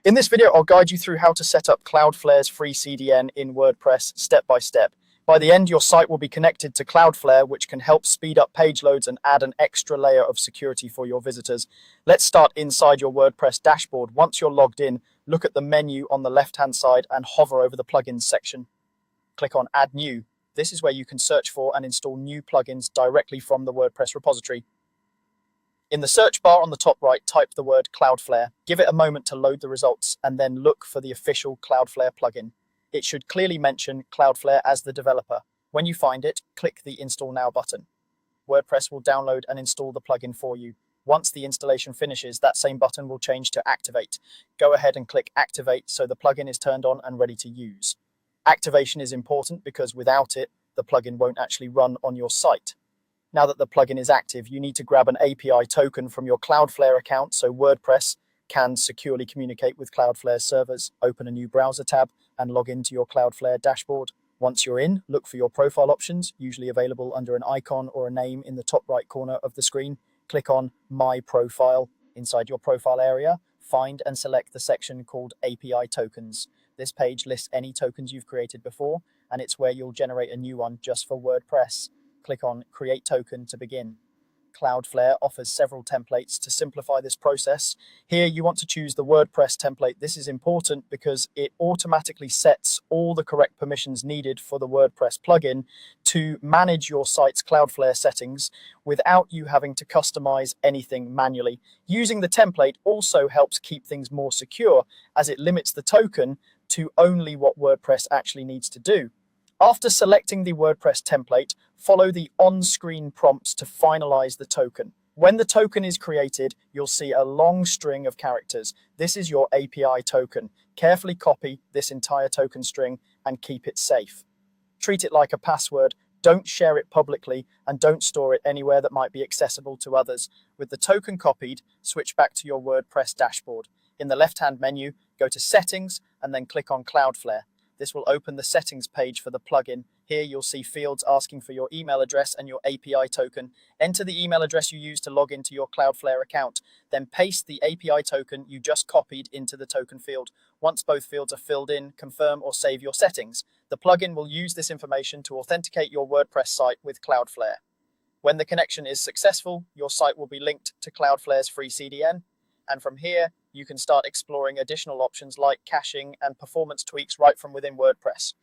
In this video, I'll guide you through how to set up Cloudflare's free CDN in WordPress step by step. By the end, your site will be connected to Cloudflare, which can help speed up page loads and add an extra layer of security for your visitors. Let's start inside your WordPress dashboard. Once you're logged in, look at the menu on the left-hand side and hover over the plugins section. Click on Add New. This is where you can search for and install new plugins directly from the WordPress repository. In the search bar on the top right, type the word Cloudflare. Give it a moment to load the results and then look for the official Cloudflare plugin. It should clearly mention Cloudflare as the developer. When you find it, click the Install Now button. WordPress will download and install the plugin for you. Once the installation finishes, that same button will change to Activate. Go ahead and click Activate so the plugin is turned on and ready to use. Activation is important because without it, the plugin won't actually run on your site. Now that the plugin is active, you need to grab an API token from your Cloudflare account so WordPress can securely communicate with Cloudflare servers. Open a new browser tab and log into your Cloudflare dashboard. Once you're in, look for your profile options, usually available under an icon or a name in the top right corner of the screen. Click on My Profile. Inside your profile area, find and select the section called API Tokens. This page lists any tokens you've created before, and it's where you'll generate a new one just for WordPress. Click on Create Token to begin. Cloudflare offers several templates to simplify this process. Here you want to choose the WordPress template. This is important because it automatically sets all the correct permissions needed for the WordPress plugin to manage your site's Cloudflare settings without you having to customize anything manually. Using the template also helps keep things more secure as it limits the token to only what WordPress actually needs to do. After selecting the WordPress template, follow the on-screen prompts to finalize the token. When the token is created, you'll see a long string of characters. This is your API token. Carefully copy this entire token string and keep it safe. Treat it like a password. Don't share it publicly and don't store it anywhere that might be accessible to others. With the token copied, switch back to your WordPress dashboard. In the left-hand menu, go to Settings and then click on Cloudflare. This will open the settings page for the plugin. Here you'll see fields asking for your email address and your API token. Enter the email address you use to log into your Cloudflare account. Then paste the API token you just copied into the token field. Once both fields are filled in, confirm or save your settings. The plugin will use this information to authenticate your WordPress site with Cloudflare. When the connection is successful, your site will be linked to Cloudflare's free CDN. And from here, you can start exploring additional options like caching and performance tweaks right from within WordPress.